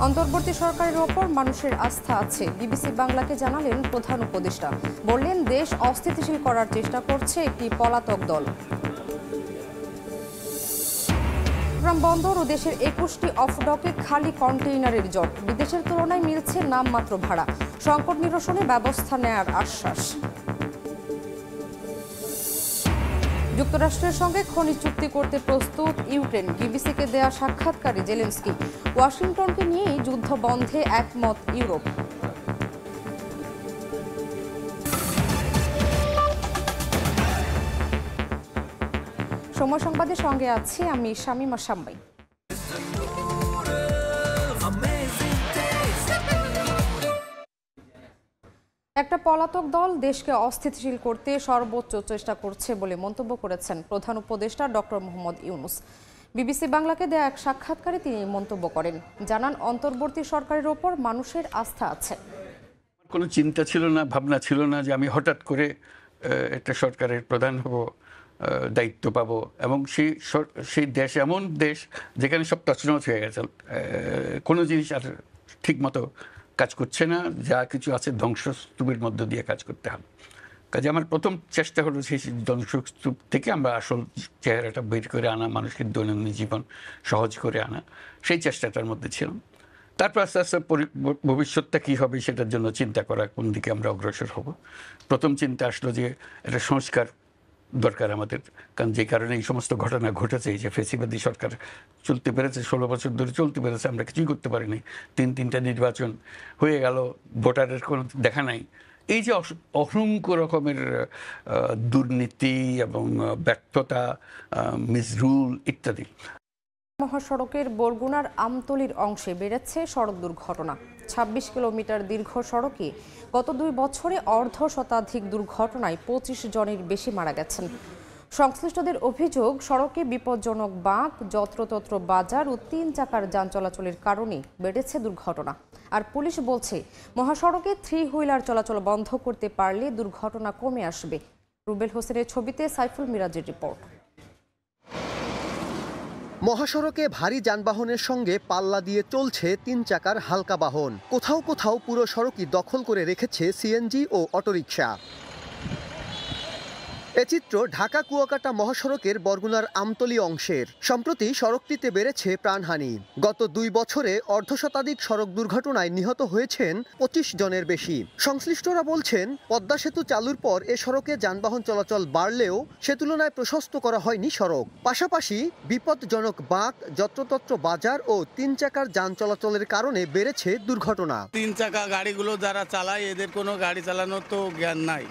অন্তর্বর্তী সরকারের ওপর মানুষের আস্থা আছে, বিবিসি বাংলাকে জানালেন প্রধান উপদেষ্টা। বললেন, দেশ অস্থিতিশীল করার চেষ্টা করছে একটি পলাতক দল। বন্দর ও দেশের 21টি অফডকে খালি কন্টেইনারের জট। বিদেশের তুলনায় মিলছে নামমাত্র ভাড়া। সংকট নিরসনে ব্যবস্থা নেয়ার আশ্বাস। যুক্তরাষ্ট্রের সঙ্গে খনিজ চুক্তি করতে প্রস্তুত ইউক্রেন। বিবিসিকে দেয়া সাক্ষাৎকারে জেলেনস্কি। ওয়াশিংটনকে নিয়েই যুদ্ধ বন্ধে একমত ইউরোপ। সময় সংবাদের সঙ্গে আছি আমি শামীমা শাম্বাই। একটা পলাতক দল দেশকে অস্থিতিশীল করতে সর্বোচ্চ চেষ্টা করছে বলে মন্তব্য করেছেন প্রধান উপদেষ্টা ডক্টর মোহাম্মদ ইউনূস। বিবিসি বাংলাকে দেয়া এক সাক্ষাৎকারে তিনি মন্তব্য করেন। জানান, অন্তর্বর্তী সরকারের ওপর মানুষের আস্থা আছে। কোনো চিন্তা ছিল না, ভাবনা ছিল না যে আমি হঠাৎ করে একটা সরকারের প্রধান হব, দায়িত্ব পাবো, এবং সেই দেশ এমন দেশ যেখানে সব তছনছ হয়ে গেছে, কোনো জিনিস আর ঠিক মতো কাজ করছে না, যা কিছু আছে ধ্বংসস্তূপের মধ্য দিয়ে কাজ করতে হবে। কাজে আমার প্রথম চেষ্টা হলো সেই ধ্বংসস্তূপ থেকে আমরা আসল চেহারাটা বের করে আনা, মানুষের দৈনন্দিন জীবন সহজ করে আনা, সেই চেষ্টাটার মধ্যে ছিলাম। তারপর আস্তে আস্তে ভবিষ্যৎটা কী হবে সেটার জন্য চিন্তা করা, কোন দিকে আমরা অগ্রসর হব। প্রথম চিন্তা আসলো যে একটা সংস্কার দরকার আমাদের, কারণ যে কারণে এই সমস্ত ঘটনা ঘটেছে, এই যে ফ্যাসিবাদী সরকার চলতে পেরেছে, 16 বছর ধরে চলতে পেরেছে, আমরা কিছুই করতে পারিনি। তিনটা নির্বাচন হয়ে গেল, ভোটারের কোনো দেখা নাই। এই যে অসংখ্য রকমের দুর্নীতি এবং ব্যর্থতা, মিসরুল ইত্যাদি। মহাসড়কের বরগুনার আমতলীর অংশে বেড়েছে সড়ক দুর্ঘটনা। 26 কিলোমিটার দীর্ঘ সড়কে গত 2 বছরে অর্ধশতাধিক দুর্ঘটনায় 25 জনের বেশি মারা গেছেন। সংশ্লিষ্টদের অভিযোগ, সড়কে বিপজ্জনক বাঁক, যত্রতত্র বাজার ও 3 চাকার যান চলাচলের কারণে বেড়েছে দুর্ঘটনা। আর পুলিশ বলছে, মহাসড়কে 3 হুইলার চলাচল বন্ধ করতে পারলে দুর্ঘটনা কমে আসবে। রুবেল হোসেনের ছবিতে সাইফুল মিরাজের রিপোর্ট। মহাসড়কে ভারী যানবাহনের সঙ্গে পাল্লা দিয়ে চলছে 3 চাকার হালকা বাহন। কোথাও কোথাও পুরো সড়কই দখল করে রেখেছে সিএনজি ও অটোরিকশা। এ চিত্র ঢাকা কুয়াকাটা মহাসড়কের বরগুনার আমতলী অংশের। সম্প্রতি সড়কটিতে বেড়েছে প্রাণহানি। গত 2 বছরে অর্ধশতাধিক সড়ক দুর্ঘটনায় নিহত হয়েছেন 25 জনের বেশি। সংশ্লিষ্টরা বলছেন, পদ্মা সেতু চালুর পর এ সড়কে যানবাহন চলাচল বাড়লেও সে তুলনায় প্রশস্ত করা হয়নি সড়ক। পাশাপাশি বিপজ্জনক বাঁক, যত্রতত্র বাজার ও 3 চাকার যান চলাচলের কারণে বেড়েছে দুর্ঘটনা। 3 চাকা গাড়িগুলো যারা চালায়, এদের কোনো গাড়ি চালানোর তো জ্ঞান নাই,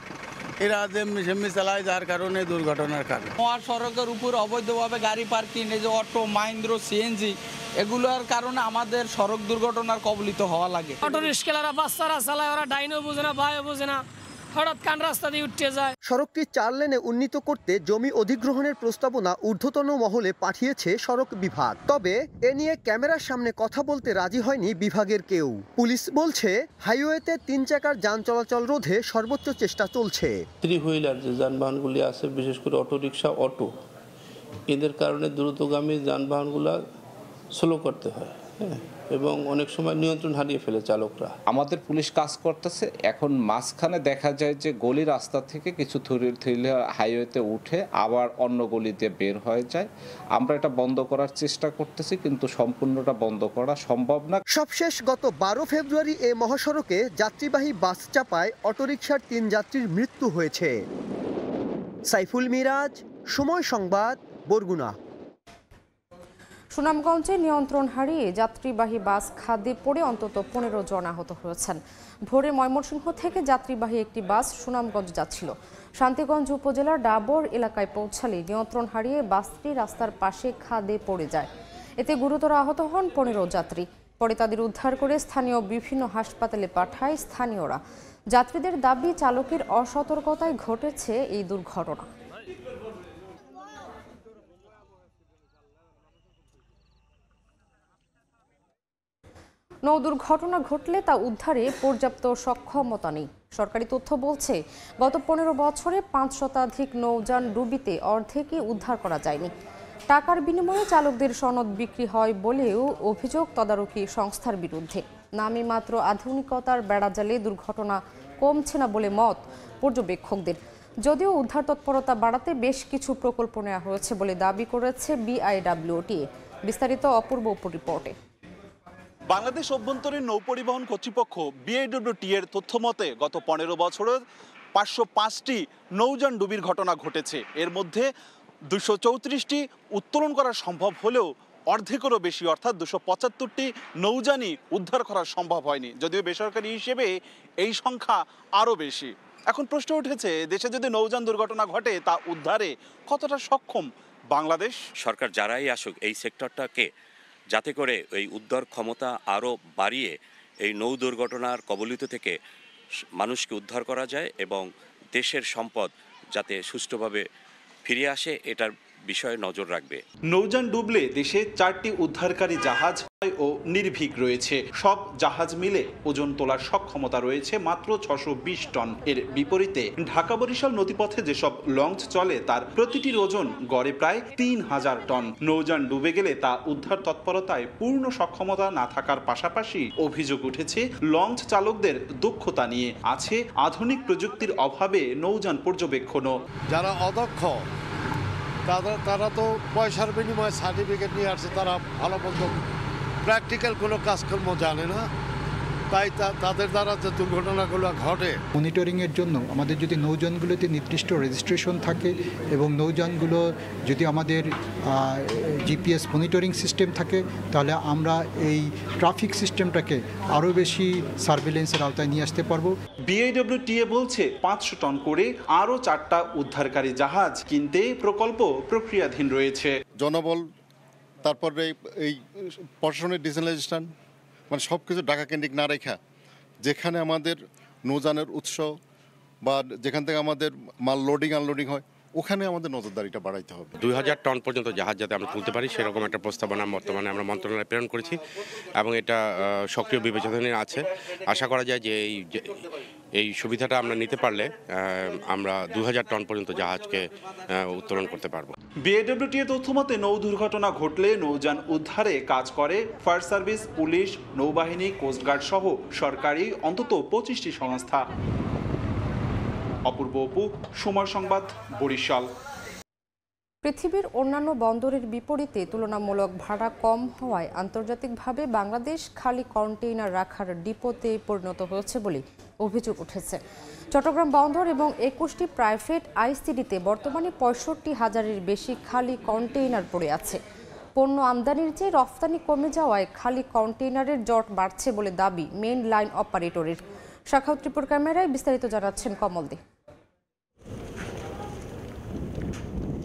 এরা যে মিশমি চালায়, যার কারণে দুর্ঘটনার কারণ। মহাসড়কের উপর অবৈধভাবে গাড়ি পার্কিং, এই যে অটো, মাহিন্দ্র, সিএনজি, এগুলোর কারণে আমাদের সড়ক দুর্ঘটনার কবলিত হওয়া লাগে। অটো রিস্কালারা বাচ্চারা চালায়, ওরা ডাইনও বোঝে না, বায়ও বোঝে না, হঠাৎ কান রাস্তা দিয়ে উঠতে যায়। সড়কটি 4 লেনে উন্নীত করতে জমি অধিগ্রহণের প্রস্তাবনা ঊর্ধ্বতন মহলে পাঠিয়েছে সড়ক বিভাগ। তবে এ নিয়ে ক্যামেরার সামনে কথা বলতে রাজি হয়নি বিভাগের কেউ। পুলিশ বলছে, হাইওয়েতে 3 চাকার যান চলাচল রোধে সর্বোচ্চ চেষ্টা চলছে। 3 হুইলার যে যানবাহনগুলি আছে, বিশেষ করে অটোরিকশা, অটো, এদের কারণে দ্রুতগামী যানবাহনগুলো স্লো করতে হয়, এবং অনেক সময় নিয়ন্ত্রণ হারিয়ে ফেলে চালকরা। আমাদের পুলিশ কাজ করতেছে। এখন মাঝখানে দেখা যায় যে গলি রাস্তা থেকে কিছু থ্রিল হাইওয়েতে উঠে আবার অন্য গলি দিয়ে বের হয়ে যায়। আমরা এটা বন্ধ করার চেষ্টা করতেছি, কিন্তু সম্পূর্ণটা বন্ধ করা সম্ভব না। সবশেষ গত 12 ফেব্রুয়ারি এ মহাসড়কে যাত্রীবাহী বাস চাপায় অটোরিকশার 3 যাত্রীর মৃত্যু হয়েছে। সাইফুল মিরাজ, সময় সংবাদ, বরগুনা। সুনামগঞ্জে নিয়ন্ত্রণ হারিয়ে যাত্রীবাহী বাস খাদে পড়ে অন্তত 15 জন আহত হয়েছেন। ভোরে ময়মনসিংহ থেকে যাত্রীবাহী একটি বাস সুনামগঞ্জ যাচ্ছিল। শান্তিগঞ্জ উপজেলার ডাবর এলাকায় পৌঁছালে নিয়ন্ত্রণ হারিয়ে বাসটি রাস্তার পাশে খাদে পড়ে যায়। এতে গুরুতর আহত হন 15 যাত্রী। পরে তাদের উদ্ধার করে স্থানীয় বিভিন্ন হাসপাতালে পাঠায় স্থানীয়রা। যাত্রীদের দাবি, চালকের অসতর্কতায় ঘটেছে এই দুর্ঘটনা। নৌ দুর্ঘটনা ঘটলে তা উদ্ধারে পর্যাপ্ত সক্ষমতা নেই। সরকারি তথ্য বলছে, গত 15 বছরে 5 শতাধিক নৌযান ডুবিতে অর্ধেকই উদ্ধার করা যায়নি। টাকার বিনিময়ে চালকদের সনদ বিক্রি হয় বলেও অভিযোগ তদারকি সংস্থার বিরুদ্ধে। নামে মাত্র আধুনিকতার বেড়াজালে দুর্ঘটনা কমছে না বলে মত পর্যবেক্ষকদের। যদিও উদ্ধার তৎপরতা বাড়াতে বেশ কিছু প্রকল্প নেওয়া হয়েছে বলে দাবি করেছে বিআইডব্লিউটিএ। বিস্তারিত অপূর্ব রিপোর্টে। বাংলাদেশ অভ্যন্তরীণ নৌপরিবহন কর্তৃপক্ষ বিআইডব্লিউটিএর তথ্য মতে গত ১৫ বছরে ৫০৫টি নৌযান ডুবির ঘটনা ঘটেছে। এর মধ্যে ২৩৪টি উত্তোলন করা সম্ভব হলেও অর্ধেকেরও বেশি অর্থাৎ ২৭৫টি নৌযানই উদ্ধার করা সম্ভব হয়নি। যদিও বেসরকারি হিসেবে এই সংখ্যা আরও বেশি। এখন প্রশ্ন উঠেছে, দেশে যদি নৌযান দুর্ঘটনা ঘটে তা উদ্ধারে কতটা সক্ষম বাংলাদেশ? সরকার যারাই আসুক এই সেক্টরটাকে যাতে করে এই উদ্ধার ক্ষমতা আরও বাড়িয়ে এই নৌ দুর্ঘটনার কবলিত থেকে মানুষকে উদ্ধার করা যায় এবং দেশের সম্পদ যাতে সুষ্ঠুভাবে ফিরে আসে এটার বিষয়ে নজর রাখবে। নৌযান ডুবলে দেশে 4টি উদ্ধারকারী জাহাজ ও নির্ভীক রয়েছে। সব জাহাজ মিলে ওজন তোলার সক্ষমতা রয়েছে মাত্র 620 টন। এর বিপরীতে ঢাকা বরিশাল নদীপথে যেসব লঞ্চ চলে তার প্রতিটির ওজন গড়ে প্রায় 3000 টন। নৌযান ডুবে গেলে তা উদ্ধার তৎপরতায় পূর্ণ সক্ষমতা না থাকার পাশাপাশি অভিযোগ উঠেছে লঞ্চ চালকদের দক্ষতা নিয়ে। আছে আধুনিক প্রযুক্তির অভাবে নৌযান পর্যবেক্ষণও। যারা অদক্ষ তারা তো পয়সার বিনিময়ে সার্টিফিকেট নিয়ে আসছে, তারা ভালো মন্দ প্র্যাকটিক্যাল কোনো কাজকর্ম জানে না, তাই তাদের দ্বারা যে দুর্ঘটনাগুলো ঘটে। মনিটরিংয়ের জন্য আমাদের যদি নৌযানগুলোতে নির্দিষ্ট রেজিস্ট্রেশন থাকে এবং নৌযানগুলো যদি আমাদের জিপিএস মনিটরিং সিস্টেম থাকে, তাহলে আমরা এই ট্রাফিক সিস্টেমটাকে আরও বেশি সার্ভেলেন্সের আওতায় নিয়ে আসতে পারবো। বিআইডব্লিউটিএ বলছে 500 টন করে আরও 4টা উদ্ধারকারী জাহাজ কিনতে প্রকল্প প্রক্রিয়াধীন রয়েছে। জনবল, তারপরে এই প্রশাসনের ডিসেন্ট্রালাইজেশন, মানে সব কিছু ঢাকা কেন্দ্রিক না রেখা যেখানে আমাদের নৌযানের উৎস বা যেখান থেকে আমাদের মাল লোডিং আনলোডিং হয় ওখানে আমাদের নজরদারিটা বাড়াইতে হবে। 2000 টন পর্যন্ত জাহাজ যাতে আমরা তুলতে পারি সেরকম একটা প্রস্তাবনা বর্তমানে আমরা মন্ত্রণালয়ে প্রেরণ করেছি এবং এটা সক্রিয় বিবেচনায় আছে। আশা করা যায় যে এই সুবিধাটা আমরা নিতে পারলে আমরা 2000 টন পর্যন্ত জাহাজকে উত্তোলন করতে পারবো। বিআইডব্লিউটিএ তথ্য মতে নৌ দুর্ঘটনা ঘটলে নৌযান উদ্ধারে কাজ করে ফায়ার সার্ভিস, পুলিশ, নৌবাহিনী, কোস্টগার্ড সহ সরকারি অন্তত 25টি সংস্থা। অপূর্ব অপু, সময় সংবাদ, বরিশাল। পৃথিবীর অন্যান্য বন্দরের বিপরীতে তুলনামূলক ভাড়া কম হওয়ায় আন্তর্জাতিকভাবে বাংলাদেশ খালি কন্টেইনার রাখার ডিপোতে পরিণত হয়েছে বলে অভিযোগ উঠেছে। চট্টগ্রাম বন্দর এবং 21টি প্রাইভেট আইসিডিতে বর্তমানে 65,000-এর বেশি খালি কন্টেইনার পড়ে আছে। পণ্য আমদানির চেয়ে রফতানি কমে যাওয়ায় খালি কন্টেইনারের জট বাড়ছে বলে দাবি মেইন লাইন অপারেটরের। শাখাউত ত্রিপুর ক্যামেরায় বিস্তারিত জানাচ্ছেন কমল দে।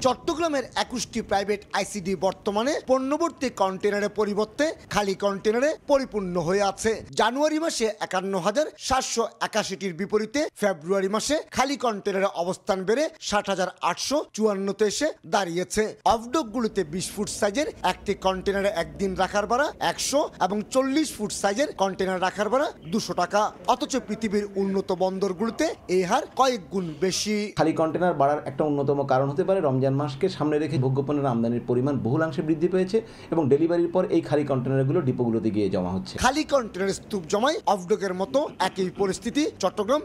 চট্টগ্রামের 21টি প্রাইভেট আইসিডি বর্তমানে পণ্যভর্তি কন্টেনারের পরিবর্তে খালি কন্টেনারে পরিপূর্ণ হয়ে আছে। জানুয়ারি মাসে 51,781টির বিপরীতে ফেব্রুয়ারি মাসে খালি কন্টেনারের অবস্থান বেড়ে 60,854তে এসে দাঁড়িয়েছে। অফডকগুলোতে 20 ফুট সাইজের একটি কন্টেনারে একদিন রাখার ভাড়া 100 এবং 40 ফুট সাইজের কন্টেনার রাখার ভাড়া 200 টাকা। অথচ পৃথিবীর উন্নত বন্দরগুলোতে এই হার কয়েক গুণ বেশি। খালি কন্টেনার বাড়ার একটা অন্যতম কারণ হতে পারে রমজান মাসকে সামনে রেখে ভোগ্যপণ্যের আমদানির পরিমাণ বহুলাংশে বৃদ্ধি পেয়েছে এবং ডেলিভারির পর এই খালি কন্টেনারগুলো ডিপোগুলোতে গিয়ে জমা হচ্ছে। খালি কন্টেনারের স্তূপ জমায় অফডকের মতো একই পরিস্থিতি চট্টগ্রাম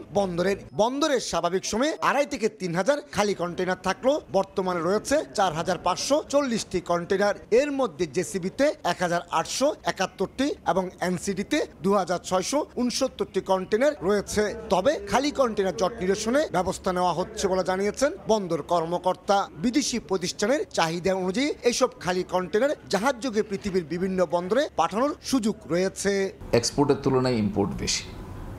বন্দরের স্বাভাবিক সময়ে 2,500 থেকে 3,000 খালি কন্টেনার থাকলেও বর্তমানে রয়েছে 4,540টি কন্টেনার। এর মধ্যে জেসিবিতে 1,871টি এবং এনসিডিতে 2,669টি কন্টেনার রয়েছে। তবে খালি কন্টেনার জট নিরসনে ব্যবস্থা নেওয়া হচ্ছে বলে জানিয়েছেন বন্দর কর্মকর্তা। বিদেশি প্রতিষ্ঠানের চাহিদা অনুযায়ী এইসব খালি কন্টেনার জাহাজযোগে পৃথিবীর বিভিন্ন বন্দরে পাঠানোর সুযোগ রয়েছে। এক্সপোর্টের তুলনায় ইম্পোর্ট বেশি,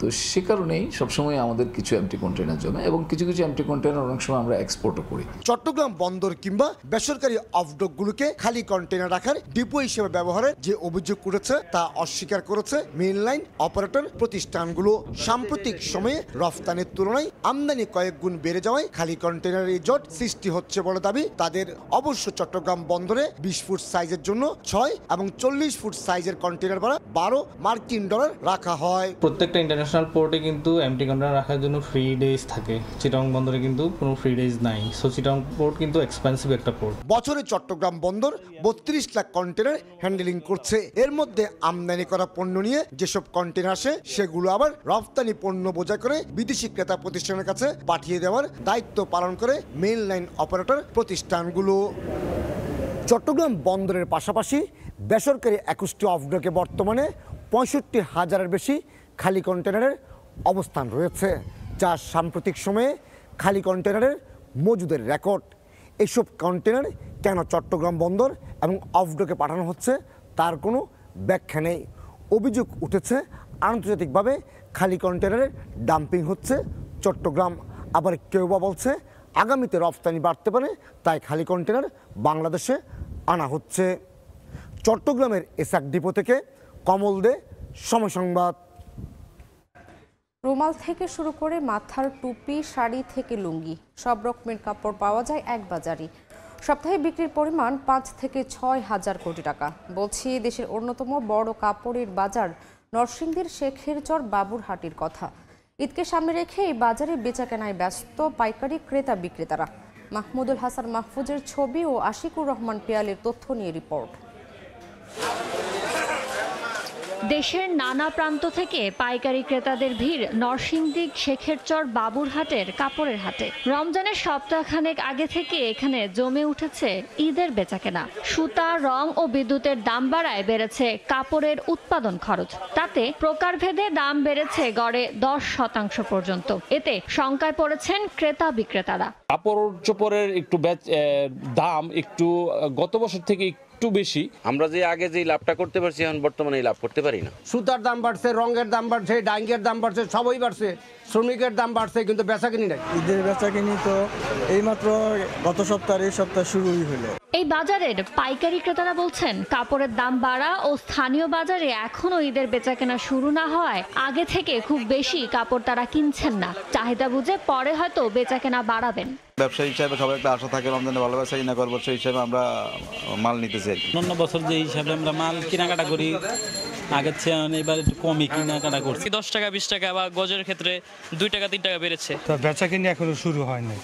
তো সে কারণেই সবসময় আমাদের কিছু এমটি কন্টেনার জমে এবং কিছু এমটি কন্টেনার অনেক সময় আমরা এক্সপোর্টও করি। চট্টগ্রাম বন্দর কিংবা বেসরকারি অফডকগুলোকে খালি কন্টেনার রাখার ডিপো হিসেবে ব্যবহারের যে অভিযোগ করেছে তা অস্বীকার করেছে মেইন লাইন অপারেটর প্রতিষ্ঠানগুলো। সাম্প্রতিক সময়ে রফতানির তুলনায় আমদানি কয়েক গুণ বেড়ে যাওয়ায় খালি কন্টেনারের এই জট সৃষ্টি হচ্ছে বলে দাবি তাদের। অবশ্য চট্টগ্রাম বন্দরে 20 ফুট সাইজের জন্য 6 এবং 40 ফুট সাইজের কন্টেনার ভাড়া $12 মার্কিন রাখা হয়। প্রত্যেকটা ইন্টারন্যাশনাল ইন্টারন্যাশনাল পোর্টে কিন্তু এমটি কন্টেনার রাখার জন্য ফ্রি ডেজ থাকে, চিটাগং বন্দরে কিন্তু কোনো ফ্রি ডেজ নাই। সো চিটাগং পোর্ট কিন্তু এক্সপেন্সিভ একটা পোর্ট। বছরে চট্টগ্রাম বন্দর 32 লাখ কন্টেনার হ্যান্ডেলিং করছে। এর মধ্যে আমদানি করা পণ্য নিয়ে যেসব কন্টেনার আসে সেগুলো আবার রপ্তানি পণ্য বোঝা করে বিদেশি ক্রেতা প্রতিষ্ঠানের কাছে পাঠিয়ে দেওয়ার দায়িত্ব পালন করে মেইন লাইন অপারেটর প্রতিষ্ঠানগুলো। চট্টগ্রাম বন্দরের পাশাপাশি বেসরকারি 21টি অফডকে বর্তমানে 65,000-এর বেশি খালি কন্টেনারের অবস্থান রয়েছে, যা সাম্প্রতিক সময়ে খালি কন্টেনারের মজুদের রেকর্ড। এসব কন্টেনার কেন চট্টগ্রাম বন্দর এবং অফডকে পাঠানো হচ্ছে তার কোনো ব্যাখ্যা নেই। অভিযোগ উঠেছে আন্তর্জাতিকভাবে খালি কন্টেনারের ডাম্পিং হচ্ছে চট্টগ্রাম। আবার কেউ বা বলছে আগামীতে রপ্তানি বাড়তে পারে, তাই খালি কন্টেনার বাংলাদেশে আনা হচ্ছে। চট্টগ্রামের এসআক ডিপো থেকে কমল দে, সময় সংবাদ। রুমাল থেকে শুরু করে মাথার টুপি, শাড়ি থেকে লুঙ্গি সব রকমের কাপড় পাওয়া যায় এক বাজারে। সপ্তাহে বিক্রির পরিমাণ 5 থেকে 6 হাজার কোটি টাকা। বলছি দেশের অন্যতম বড় কাপড়ের বাজার নরসিংদীর শেখেরচর বাবুরহাটের কথা। ঈদকে সামনে রেখে এই বাজারে বেচাকেনায় ব্যস্ত পাইকারি ক্রেতা বিক্রেতারা। মাহমুদুল হাসান মাহফুজের ছবি ও আশিকুর রহমান পিয়ালের তথ্য নিয়ে রিপোর্ট। দেশের নানা প্রান্ত থেকে পাইকারি ক্রেতাদের ভিড় নরসিংদী শেখেরচর বাবুরহাটের কাপড়ের হাটে। রমজানের সপ্তাহখানেক আগে থেকে এখানে জমে উঠেছে ঈদের বেচাকেনা। সুতা, রং ও বিদ্যুতের দাম বাড়ায় বেড়েছে কাপড়ের উৎপাদন খরচ। তাতে প্রকারভেদে দাম বেড়েছে গড়ে 10% পর্যন্ত। এতে শঙ্কায় পড়েছেন ক্রেতা বিক্রেতারা। কাপড় চোপড়ের একটু দাম একটু গত বছর থেকে একটু বেশি। আমরা যে আগে যে লাভটা করতে পারছি এখন বর্তমানে এই লাভ করতে পারি না। সুতার দাম বাড়ছে, রঙের দাম বাড়ছে, ডাইঙ্গের দাম বাড়ছে, সবই বাড়ছে, শ্রমিকের দাম বাড়ছে, কিন্তু বেচাকিনি নাই। ঈদের বেচাকিনি তো এইমাত্র গত সপ্তাহে এই সপ্তাহ শুরুই হলো। এই বাজারের পাইকারি ক্রেতারা বলছেন কাপড়ের দাম বাড়া ও স্থানীয় বাজারে এখনো ঈদের বেচাকেনা শুরু না হওয়ায় আগে থেকে খুব বেশি কাপড় তারা কিনছেন না। চাহিদা বুঝে পরে হয়তো বেচাকেনা বাড়াবেন। ব্যবসায়ী হিসাবে সবার একটা আশা থাকে রমজানে ভালো ব্যবসা কিনা করবো, সেই হিসাবে আমরা মাল নিতে চাই। অন্য বছর যে হিসাবে আমরা মাল কেনাকাটা করি আগের চেয়ে এবার একটু কমই কেনাকাটা করছি। 10 টাকা 20 টাকা বা গজের ক্ষেত্রে 2 টাকা 3 টাকা বেড়েছে। তো বেচাকেনি এখনো শুরু হয়নি,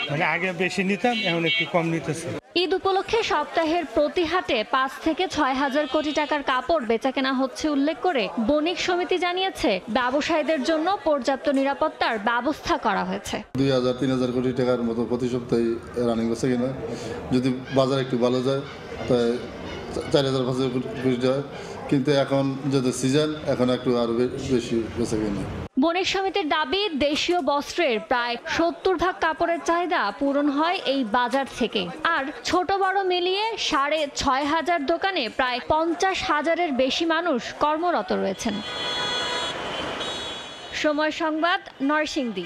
মানে আগে বেশি নিতাম এখন একটু কম নিতেছে। ঈদ উপলক্ষে সপ্তাহের প্রতি হাটে 5 থেকে 6 হাজার কোটি টাকার কাপড় বেচাকেনা হচ্ছে উল্লেখ করে বণিক সমিতি জানিয়েছে ব্যবসায়ীদের জন্য পর্যাপ্ত নিরাপত্তার ব্যবস্থা করা হয়েছে। 2,000-3,000 কোটি টাকার মতো প্রতি সপ্তাহে রানিং বেচা কিনা, যদি বাজার একটু ভালো যায় তাই 4,000-5,000 কোটি টাকা, কিন্তু এখন যদি সিজন এখন একটু আরো বেশি বেচা কিনা। বণিক সমিতির দাবি দেশীয় বস্ত্রের প্রায় 70% কাপড়ের চাহিদা পূরণ হয় এই বাজার থেকে। আর ছোট বড় মিলিয়ে 6,500 দোকানে প্রায় 50,000-এর বেশি মানুষ কর্মরত রয়েছেন। সময় সংবাদ, নরসিংদী।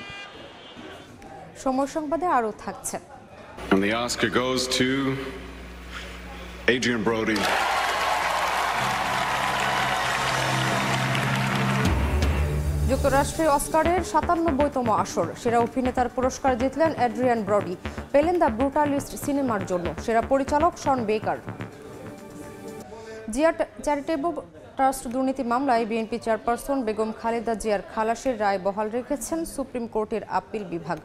সময় সংবাদে আরও থাকছে। And the Oscar goes to Adrian Brody. যুক্তরাষ্ট্রে অস্কারের 97তম আসর। সেরা অভিনেতার পুরস্কার জিতলেন অ্যাড্রিয়ান ব্রডি, পেলেন দ্য ব্রুটালিস্ট সিনেমার জন্য। সেরা পরিচালক শন বেকার। জিয়া চ্যারিটেবল ট্রাস্ট দুর্নীতি মামলায় বিএনপি চেয়ারপারসন বেগম খালেদা জিয়ার খালাসের রায় বহাল রেখেছেন সুপ্রিম কোর্টের আপিল বিভাগ।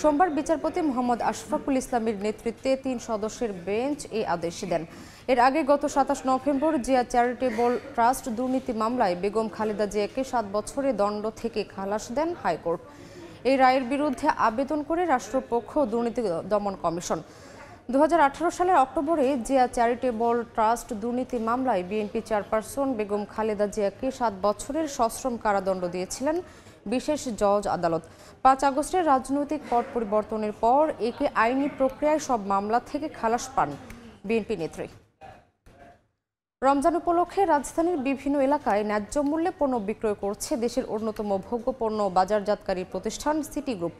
সোমবার বিচারপতি মোহাম্মদ আশফাকুল ইসলামের নেতৃত্বে 3 সদস্যের বেঞ্চ এই আদেশ দেন। এর আগে গত 27 নভেম্বর জিয়া চ্যারিটেবল ট্রাস্ট দুর্নীতি মামলায় বেগম খালেদা জিয়াকে 7 বছরের দণ্ড থেকে খালাস দেন হাইকোর্ট। এই রায়ের বিরুদ্ধে আবেদন করে রাষ্ট্রপক্ষ দুর্নীতি দমন কমিশন 2018 সালের অক্টোবরে জিয়া চ্যারিটেবল ট্রাস্ট দুর্নীতি মামলায় বিএনপি চেয়ারপারসন বেগম খালেদা জিয়াকে 7 বছরের সশ্রম কারাদণ্ড দিয়েছিলেন বিশেষ জজ আদালত। 5 আগস্টের রাজনৈতিক পট পরিবর্তনের পর একে আইনি প্রক্রিয়ায় সব মামলা থেকে খালাস পান বিএনপি নেত্রী। রমজান উপলক্ষে রাজধানীর বিভিন্ন এলাকায় ন্যায্য মূল্যে পণ্য বিক্রয় করছে দেশের অন্যতম ভোগ্যপণ্য বাজারজাতকারী প্রতিষ্ঠান সিটি গ্রুপ।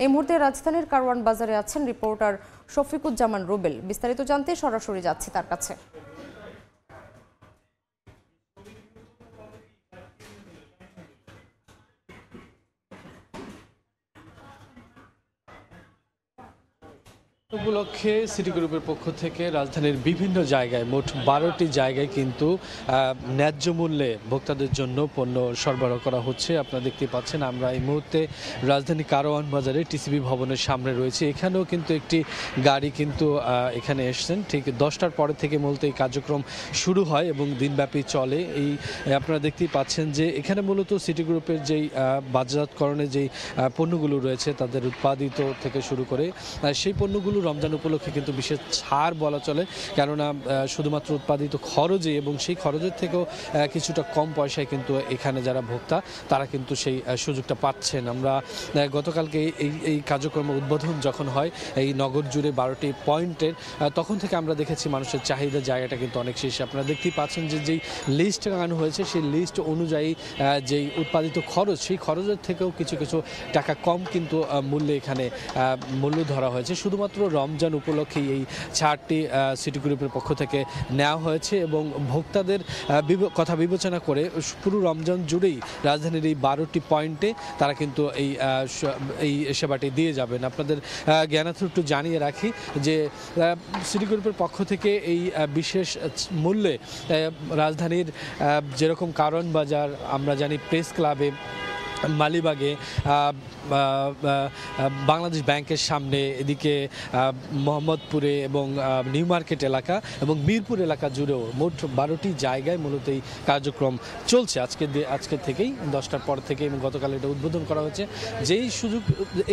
এই মুহূর্তে রাজধানীর কারওয়ান বাজারে আছেন রিপোর্টার শফিকুজ্জামান রুবেল। বিস্তারিত জানতে সরাসরি যাচ্ছি তার কাছে। উপলক্ষে সিটি গ্রুপের পক্ষ থেকে রাজধানীর বিভিন্ন জায়গায় মোট 12টি জায়গায় কিন্তু ন্যায্য মূল্যে ভোক্তাদের জন্য পণ্য সরবরাহ করা হচ্ছে। আপনারা দেখতে পাচ্ছেন আমরা এই মুহূর্তে রাজধানী কারওয়ান বাজারে টিসিবি ভবনের সামনে রয়েছে। এখানেও কিন্তু একটি গাড়ি কিন্তু এখানে এসছেন ঠিক 10টার পরে থেকে মূলত এই কার্যক্রম শুরু হয় এবং দিনব্যাপী চলে। এই আপনারা দেখতেই পাচ্ছেন যে এখানে মূলত সিটি গ্রুপের যেই বাজারজাতকরণের যেই পণ্যগুলো রয়েছে তাদের উৎপাদিত থেকে শুরু করে সেই পণ্যগুলো রমজান উপলক্ষে কিন্তু বিশেষ ছাড় বলা চলে, কেননা শুধুমাত্র উৎপাদিত খরচে এবং সেই খরচের থেকেও কিছুটা কম পয়সায় কিন্তু এখানে যারা ভোক্তা তারা কিন্তু সেই সুযোগটা পাচ্ছেন। আমরা গতকালকে এই কার্যক্রম উদ্বোধন যখন হয় এই নগর জুড়ে 12টি পয়েন্টের, তখন থেকে আমরা দেখেছি মানুষের চাহিদার জায়গাটা কিন্তু অনেক শেষ। আপনারা দেখতেই পাচ্ছেন যে যেই লিস্ট আনানো হয়েছে সেই লিস্ট অনুযায়ী যেই উৎপাদিত খরচ সেই খরচের থেকেও কিছু কিছু টাকা কম কিন্তু মূল্যে এখানে মূল্য ধরা হয়েছে। শুধুমাত্র রমজান উপলক্ষে এই ছাড়টি সিটি গ্রুপের পক্ষ থেকে নেওয়া হয়েছে এবং ভোক্তাদের কথা বিবেচনা করে পুরো রমজান জুড়েই রাজধানীর এই 12টি পয়েন্টে তারা কিন্তু এই সেবাটি দিয়ে যাবেন। আপনাদের জ্ঞানার্থে একটু জানিয়ে রাখি যে সিটি গ্রুপের পক্ষ থেকে এই বিশেষ মূল্যে রাজধানীর যেরকম কারওয়ান বাজার, আমরা জানি প্রেস ক্লাবে, মালিবাগে, বাংলাদেশ ব্যাংকের সামনে, এদিকে মোহাম্মদপুরে এবং নিউ মার্কেট এলাকা এবং মিরপুর এলাকা জুড়েও মোট 12টি জায়গায় মূলত এই কার্যক্রম চলছে আজকে থেকেই 10টার পর থেকে এবং গতকাল এটা উদ্বোধন করা হয়েছে। যেই সুযোগ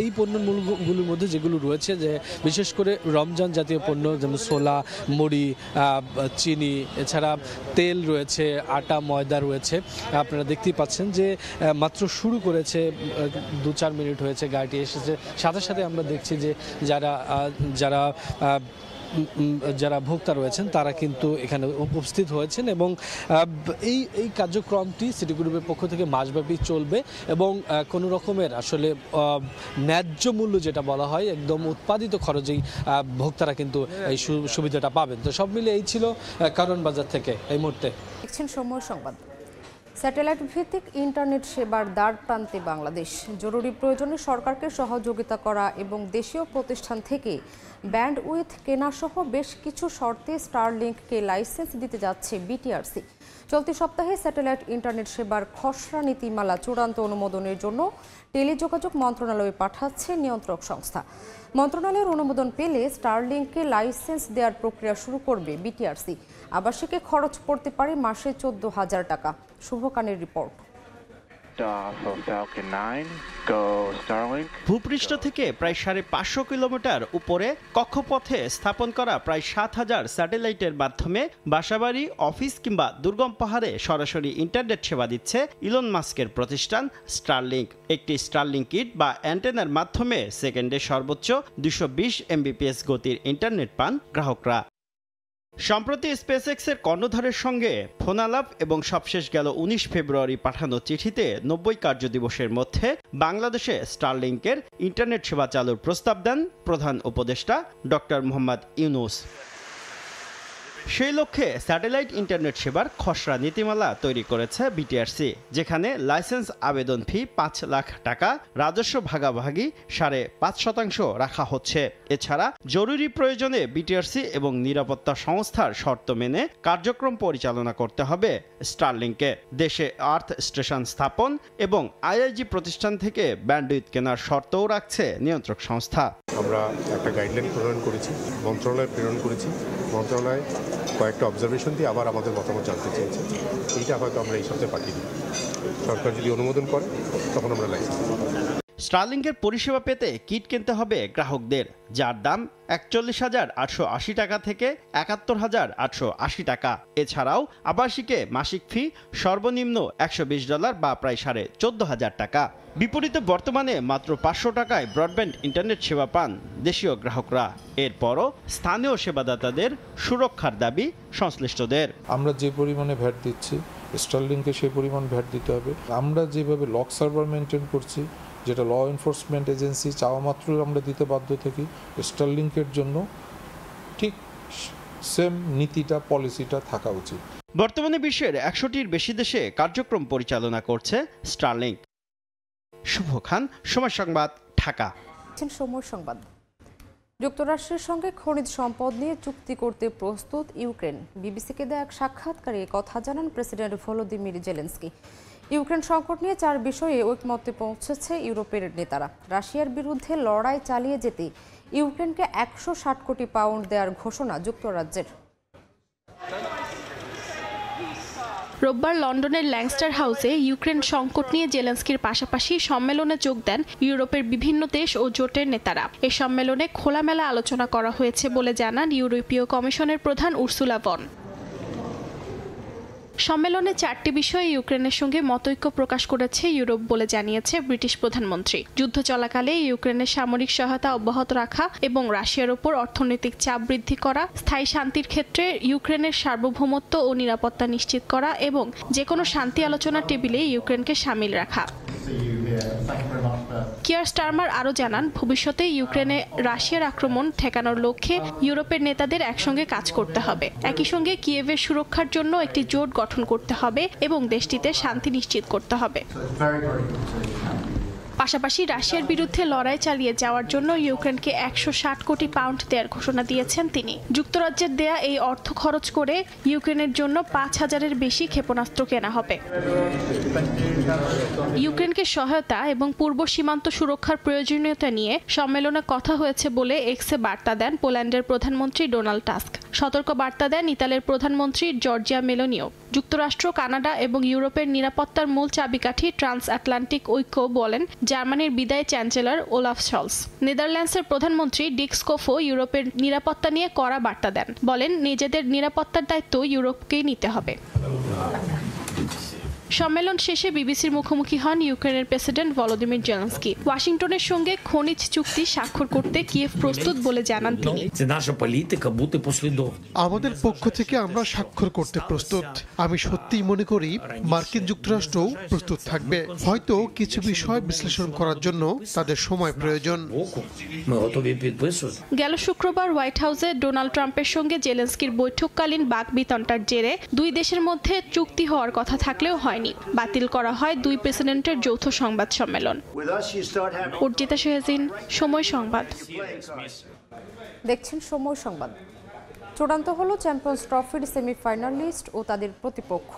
এই পণ্যগুলোর মধ্যে যেগুলো রয়েছে যে বিশেষ করে রমজান জাতীয় পণ্য যেমন ছোলা, মুড়ি, চিনি, এছাড়া তেল রয়েছে, আটা, ময়দা রয়েছে। আপনারা দেখতেই পাচ্ছেন যে মাত্র শুরু করেছে, 2-4 মিনিট হয়েছে গাড়িটি এসেছে, সাথে সাথে আমরা দেখছি যে যারা ভোক্তা রয়েছেন তারা কিন্তু এখানে উপস্থিত হয়েছেন এবং এই কার্যক্রমটি সিটি গ্রুপের পক্ষ থেকে মাসব্যাপী চলবে এবং কোনো রকমের আসলে ন্যায্য মূল্য যেটা বলা হয় একদম উৎপাদিত খরচেই ভোক্তারা কিন্তু এই সুবিধাটা পাবেন। তো সব মিলে এই ছিল কারওয়ান বাজার থেকে এই মুহূর্তে। দেখছেন সময় সংবাদ। স্যাটেলাইট ভিত্তিক ইন্টারনেট সেবার দ্বার প্রান্তে বাংলাদেশ। জরুরি প্রয়োজনে সরকারকে সহযোগিতা করা এবং দেশীয় প্রতিষ্ঠান থেকে ব্যান্ডউইথ কেনাসহ বেশ কিছু শর্তে স্টারলিংককে লাইসেন্স দিতে যাচ্ছে বিটিআরসি। চলতি সপ্তাহে স্যাটেলাইট ইন্টারনেট সেবার খসড়া নীতিমালা চূড়ান্ত অনুমোদনের জন্য টেলিযোগাযোগ মন্ত্রণালয়ে পাঠাচ্ছে নিয়ন্ত্রক সংস্থা। মন্ত্রণালয়ের অনুমোদন পেলে স্টারলিংককে লাইসেন্স দেওয়ার প্রক্রিয়া শুরু করবে বিটিআরসি। আবাসিকে খরচ পড়তে পারে মাসে 14,000 টাকা। শুভকানের রিপোর্ট। ভূপৃষ্ঠ থেকে প্রায় 550 কিলোমিটার উপরে কক্ষপথে স্থাপন করা প্রায় 7,000 স্যাটেলাইটের মাধ্যমে বাসাবাড়ি, অফিস কিংবা দুর্গম পাহাড়ে সরাসরি ইন্টারনেট সেবা দিচ্ছে ইলন মাস্কের প্রতিষ্ঠান স্টারলিংক। একটি স্টারলিংক কিট বা অ্যান্টেনার মাধ্যমে সেকেন্ডে সর্বোচ্চ 220 Mbps গতির ইন্টারনেট পান গ্রাহকরা। সম্প্রতি স্পেসএক্সের কর্ণধারের সঙ্গে ফোনালাপ এবং সবশেষ গেল 19 ফেব্রুয়ারি পাঠানো চিঠিতে 90 কার্যদিবসের মধ্যে বাংলাদেশে স্টারলিংকের ইন্টারনেট সেবা চালুর প্রস্তাব দেন প্রধান উপদেষ্টা ডক্টর মোহাম্মদ ইউনূস। সেই লক্ষ্যে স্যাটেলাইট ইন্টারনেট সেবার খসড়া নীতিমালা তৈরি করেছে বিটিআরসি, যেখানে লাইসেন্স আবেদন ফি 5 লাখ টাকা, রাজস্ব ভাগাভাগি 5.5% রাখা হচ্ছে। এছাড়া জরুরি প্রয়োজনে বিটিআরসি এবং নিরাপত্তা সংস্থার শর্ত মেনে কার্যক্রম পরিচালনা করতে হবে স্টারলিংকে। দেশে আর্থ স্টেশন স্থাপন এবং আইআইজি প্রতিষ্ঠান থেকে ব্যান্ডউইথ কেনার শর্তও রাখছে নিয়ন্ত্রক সংস্থা। আমরা একটা গাইডলাইন প্রণয়ন করেছি, মন্ত্রণালয়ে প্রেরণ করেছি। মন্ত্রণালয় কয়েকটা অবজারভেশন দিয়ে আবার আমাদের মতামত জানতে চেয়েছে। এইটা হয়তো আমরা এই সপ্তাহে পাঠিয়ে দিই। সরকার যদি অনুমোদন করে তখন আমরা লাইসেন্স দেব। স্টারলিংকের পরিষেবা পেতে কিট কিনতে হবে গ্রাহকদের, যার দাম 41,880 টাকা থেকে 71,880 টাকা। এছাড়াও আবাসিকে মাসিক ফি সর্বনিম্ন $120 বা প্রায় 14,500 টাকা। বিপরীতে বর্তমানে মাত্র 500 টাকায় ব্রডব্যান্ড ইন্টারনেট সেবা পান দেশীয় গ্রাহকরা। এরপরও স্থানীয় সেবাদাতাদের সুরক্ষার দাবি সংশ্লিষ্টদের। আমরা যে পরিমাণে ভ্যাট দিচ্ছি স্টারলিংকে সেই পরিমাণ ভ্যাট দিতে হবে। আমরা যেভাবে লক সার্ভার মেনটেন করছি, যেটা ল এনফোর্সমেন্ট এজেন্সি চাওয়া মাত্রই আমরা দিতে বাধ্য থাকি, স্টারলিংকের জন্য ঠিক সেম নীতিটা, পলিসিটা থাকা উচিত। বর্তমানে বিশ্বের 100টির বেশি দেশে কার্যক্রম পরিচালনা করছে স্টারলিংক। শুভ খান, সময় সংবাদ, ঢাকা। সময় সংবাদ। যুক্তরাষ্ট্রের সঙ্গে খনিজ সম্পদ নিয়ে চুক্তি করতে প্রস্তুত ইউক্রেন। বিবিসিকে দেয়া এক সাক্ষাৎকারে কথা জানান প্রেসিডেন্ট ভলোদিমির জেলেনস্কি। ইউক্রেন সংকট নিয়ে 4 বিষয়ে ঐকমত্যে পৌঁছেছে ইউরোপের নেতারা। রাশিয়ার বিরুদ্ধে লড়াই চালিয়ে যেতে ইউক্রেনকে 160 কোটি পাউন্ড দেওয়ার ঘোষণা যুক্তরাজ্যের। রোববার লন্ডনের ল্যাংস্টার হাউসে ইউক্রেন সংকট নিয়ে জেলেনস্কির পাশাপাশি সম্মেলনে যোগ দেন ইউরোপের বিভিন্ন দেশ ও জোটের নেতারা। এই সম্মেলনে খোলামেলা আলোচনা করা হয়েছে বলে জানান ইউরোপীয় কমিশনের প্রধান উর্সুলা ভন। সম্মেলনে 4টি বিষয়ে ইউক্রেনের সঙ্গে মতৈক্য প্রকাশ করেছে ইউরোপ বলে জানিয়েছে ব্রিটিশ প্রধানমন্ত্রী। যুদ্ধ চলাকালে ইউক্রেনের সামরিক সহায়তা অব্যাহত রাখা এবং রাশিয়ার ওপর অর্থনৈতিক চাপ বৃদ্ধি করা, স্থায়ী শান্তির ক্ষেত্রে ইউক্রেনের সার্বভৌমত্ব ও নিরাপত্তা নিশ্চিত করা এবং যেকোনো শান্তি আলোচনার টেবিলে ইউক্রেনকে শামিল রাখা। কিয়ার স্টারমার আরও জানান, ভবিষ্যতে ইউক্রেনে রাশিয়ার আক্রমণ ঠেকানোর লক্ষ্যে ইউরোপের নেতাদের একসঙ্গে কাজ করতে হবে। একই সঙ্গে কিয়েভের সুরক্ষার জন্য একটি জোট গঠন করতে হবে এবং দেশটিতে শান্তি নিশ্চিত করতে হবে। পাশাপাশি রাশিয়ার বিরুদ্ধে লড়াই চালিয়ে যাওয়ার জন্য ইউক্রেনকে 160 কোটি পাউন্ড দেওয়ার ঘোষণা দিয়েছেন তিনি। যুক্তরাজ্যের দেয়া এই অর্থ খরচ করে ইউক্রেনের জন্য 5000-এর বেশি ক্ষেপণাস্ত্র কেনা হবে। ইউক্রেনকে সহায়তা এবং পূর্ব সীমান্ত সুরক্ষার প্রয়োজনীয়তা নিয়ে সম্মেলনে কথা হয়েছে বলে এক্সে বার্তা দেন পোল্যান্ডের প্রধানমন্ত্রী ডোনাল্ড টাস্ক। সতর্ক বার্তা দেন ইতালির প্রধানমন্ত্রী জর্জিয়া মেলোনিও। যুক্তরাষ্ট্র, কানাডা এবং ইউরোপের নিরাপত্তার মূল চাবিকাঠি ট্রান্স আটলান্টিক ঐক্য বলেন জার্মানির বিদায়ী চ্যান্সেলর ওলাফ শলস। নেদারল্যান্ডসের প্রধানমন্ত্রী ডিক স্কোফো ইউরোপের নিরাপত্তা নিয়ে কড়া বার্তা দেন। বলেন, নিজেদের নিরাপত্তার দায়িত্ব ইউরোপকেই নিতে হবে। সম্মেলন শেষে বিবিসির মুখোমুখি হন ইউক্রেনের প্রেসিডেন্ট ভলোদিমির জেলেনস্কি। ওয়াশিংটনের সঙ্গে খনিজ চুক্তি স্বাক্ষর করতে কিয়েভ প্রস্তুত বলে জানান তিনি। আমাদের পক্ষ থেকে আমরা স্বাক্ষর করতে প্রস্তুত। আমি সত্যিই মনে করি মার্কিন যুক্তরাষ্ট্রও প্রস্তুত থাকবে। হয়তো কিছু বিষয় বিশ্লেষণ করার জন্য তাদের সময় প্রয়োজন। গেল শুক্রবার হোয়াইট হাউসে ডোনাল্ড ট্রাম্পের সঙ্গে জেলেনস্কির বৈঠককালীন বাকবিতণ্ডার জেরে দুই দেশের মধ্যে চুক্তি হওয়ার কথা থাকলেও হয়নি। বাতিল করা হয় দুই প্রেসিডেন্টের যৌথ সংবাদ সম্মেলন। অর্জিতা শেহজিন, সময় সংবাদ। দেখছেন সময় সংবাদ। চূড়ান্ত হলো চ্যাম্পিয়ন্স ট্রফির সেমিফাইনালিস্ট ও তাদের প্রতিপক্ষ।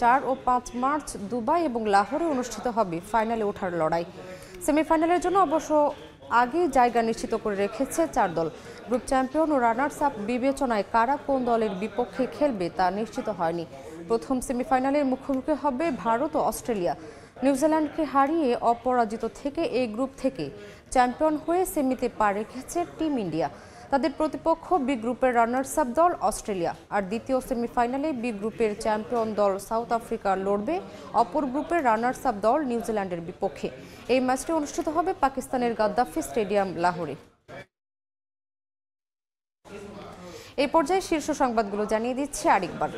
4 ও 5 মার্চ দুবাই এবং লাহোরে অনুষ্ঠিত হবে ফাইনালে ওঠার লড়াই। সেমিফাইনালের জন্য অবশ্য আগেই জায়গা নিশ্চিত করে রেখেছে 4 দল। গ্রুপ চ্যাম্পিয়ন ও রানার্স আপ বিবেচনায় কারা কোন দলের বিপক্ষে খেলবে তা নিশ্চিত হয়নি। প্রথম সেমিফাইনালের মুখোমুখি হবে ভারত ও অস্ট্রেলিয়া। নিউজিল্যান্ডকে হারিয়ে অপরাজিত থেকে এই গ্রুপ থেকে চ্যাম্পিয়ন হয়ে সেমিতে পা রেখেছে টিম ইন্ডিয়া। তাদের প্রতিপক্ষ বি গ্রুপের রানার্স আপ দল অস্ট্রেলিয়া। আর দ্বিতীয় সেমিফাইনালে বি গ্রুপের চ্যাম্পিয়ন দল সাউথ আফ্রিকা লড়বে অপর গ্রুপের রানার্স আপ দল নিউজিল্যান্ডের বিপক্ষে। এই ম্যাচটি অনুষ্ঠিত হবে পাকিস্তানের গাদ্দাফি স্টেডিয়াম লাহোরে। এই পর্যায়ে শীর্ষ সংবাদগুলো জানিয়ে দিচ্ছে আরেকবার।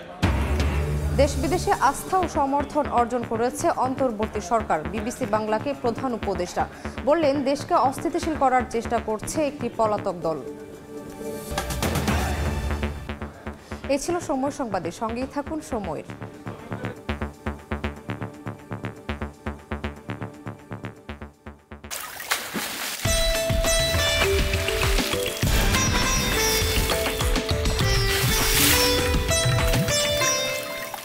দেশ বিদেশে আস্থা ও সমর্থন অর্জন করেছে অন্তর্বর্তী সরকার। বিবিসি বাংলাকে প্রধান উপদেষ্টা বললেন, দেশকে অস্থিতিশীল করার চেষ্টা করছে একটি পলাতক দল। এই ছিল সময় সংবাদের সঙ্গেই থাকুন সময়ের।